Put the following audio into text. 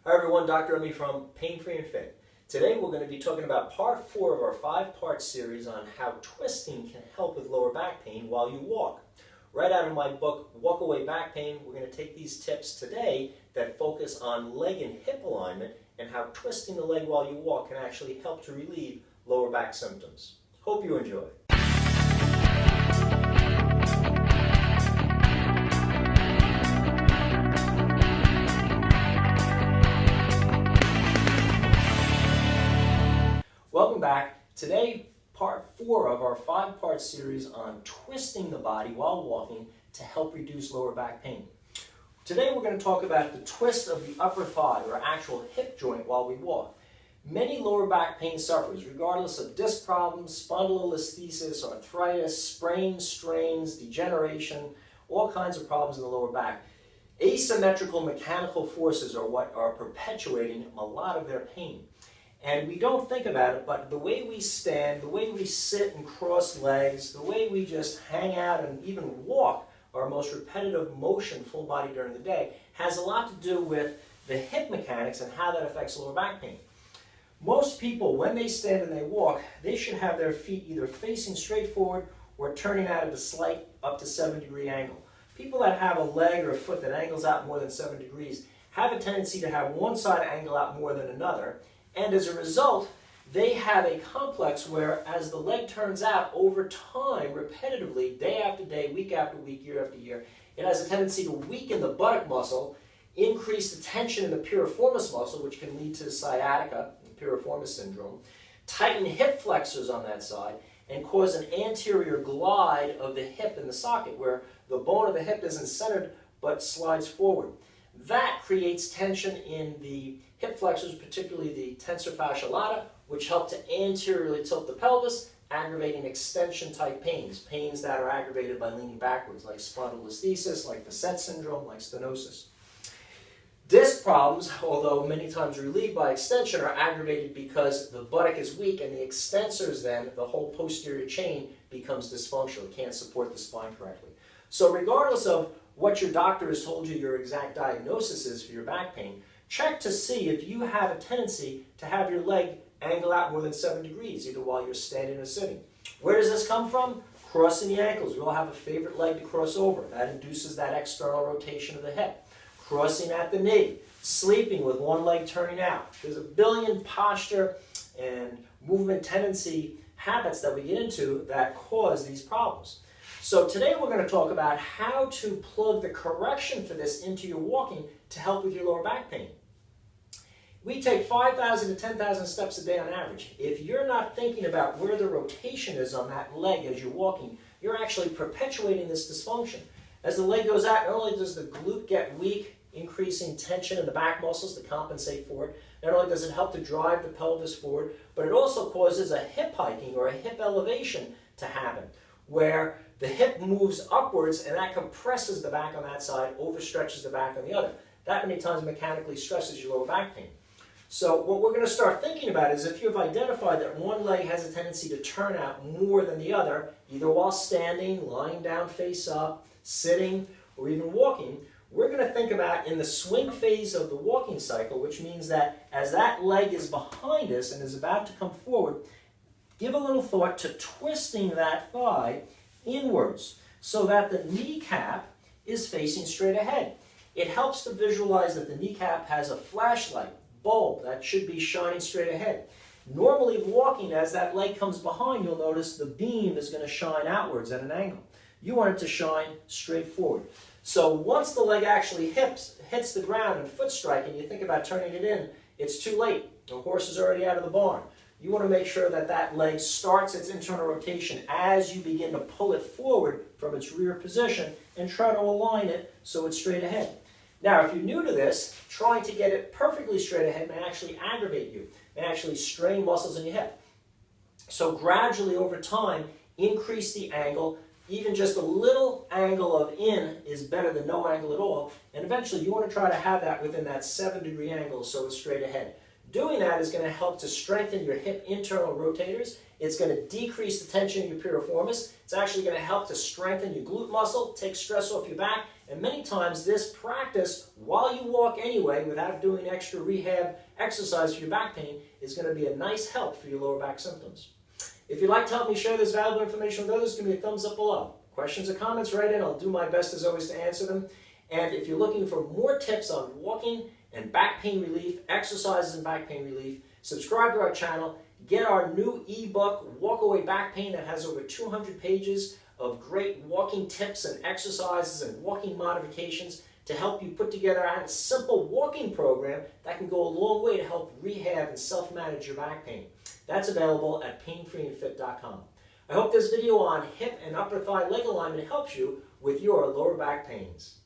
Hi everyone, Dr. Emmy from Pain Free and Fit. Today we're going to be talking about part 4 of our 5-part series on how twisting can help with lower back pain while you walk. Right out of my book, Walk Away Back Pain, we're going to take these tips today that focus on leg and hip alignment and how twisting the leg while you walk can actually help to relieve lower back symptoms. Hope you enjoy. Welcome back. Today, part 4 of our 5-part series on twisting the body while walking to help reduce lower back pain. Today we're going to talk about the twist of the upper thigh or actual hip joint while we walk. Many lower back pain sufferers, regardless of disc problems, spondylolisthesis, arthritis, sprains, strains, degeneration, all kinds of problems in the lower back, asymmetrical mechanical forces are what are perpetuating a lot of their pain. And we don't think about it, but the way we stand, the way we sit and cross legs, the way we just hang out and even walk, our most repetitive motion, full body during the day, has a lot to do with the hip mechanics and how that affects lower back pain. Most people, when they stand and they walk, they should have their feet either facing straight forward or turning out at a slight up to 7-degree angle. People that have a leg or a foot that angles out more than 7 degrees have a tendency to have one side angle out more than another. And as a result, they have a complex where as the leg turns out over time, repetitively, day after day, week after week, year after year, it has a tendency to weaken the buttock muscle, increase the tension in the piriformis muscle, which can lead to sciatica, piriformis syndrome, tighten hip flexors on that side, and cause an anterior glide of the hip in the socket, where the bone of the hip isn't centered but slides forward. That creates tension in the hip flexors, particularly the tensor fasciae lata, which help to anteriorly tilt the pelvis, aggravating extension type pains, pains that are aggravated by leaning backwards, like spondylolisthesis, like Facet syndrome, like stenosis. Disc problems, although many times relieved by extension, are aggravated because the buttock is weak and the extensors then, the whole posterior chain, becomes dysfunctional. It can't support the spine correctly. So regardless of what your doctor has told you your exact diagnosis is for your back pain, check to see if you have a tendency to have your leg angle out more than 7 degrees, either while you're standing or sitting. Where does this come from? Crossing the ankles. We all have a favorite leg to cross over. That induces that external rotation of the hip. Crossing at the knee. Sleeping with one leg turning out. There's a billion posture and movement tendency habits that we get into that cause these problems. So today we're going to talk about how to plug the correction for this into your walking to help with your lower back pain. We take 5,000 to 10,000 steps a day on average. If you're not thinking about where the rotation is on that leg as you're walking, you're actually perpetuating this dysfunction. As the leg goes out, not only does the glute get weak, increasing tension in the back muscles to compensate for it, not only does it help to drive the pelvis forward, but it also causes a hip hiking or a hip elevation to happen, where the hip moves upwards and that compresses the back on that side, overstretches the back on the other. That many times mechanically stresses your lower back pain. So what we're going to start thinking about is if you've identified that one leg has a tendency to turn out more than the other, either while standing, lying down face up, sitting, or even walking, we're going to think about in the swing phase of the walking cycle, which means that as that leg is behind us and is about to come forward, give a little thought to twisting that thigh inwards so that the kneecap is facing straight ahead. It helps to visualize that the kneecap has a flashlight, bulb, that should be shining straight ahead. Normally walking, as that leg comes behind, you'll notice the beam is going to shine outwards at an angle. You want it to shine straight forward. So once the leg actually hits the ground and foot strike and you think about turning it in, it's too late. The horse is already out of the barn. You want to make sure that that leg starts its internal rotation as you begin to pull it forward from its rear position and try to align it so it's straight ahead. Now, if you're new to this, trying to get it perfectly straight ahead may actually aggravate you, may actually strain muscles in your hip. So gradually over time, increase the angle. Even just a little angle of in is better than no angle at all. And eventually you want to try to have that within that 7-degree angle so it's straight ahead. Doing that is going to help to strengthen your hip internal rotators. It's going to decrease the tension in your piriformis. It's actually going to help to strengthen your glute muscle, take stress off your back, And many times this practice while you walk anyway without doing extra rehab exercise for your back pain is going to be a nice help for your lower back symptoms. If you'd like to help me share this valuable information with others, give me a thumbs up below. Questions or comments, write in. I'll do my best as always to answer them. And if you're looking for more tips on walking and back pain relief, exercises and back pain relief, subscribe to our channel. Get our new ebook, Walk Away Back Pain, that has over 200 pages of great walking tips and exercises and walking modifications to help you put together a simple walking program that can go a long way to help rehab and self-manage your back pain. That's available at painfreeandfit.com. I hope this video on hip and upper thigh leg alignment helps you with your lower back pains.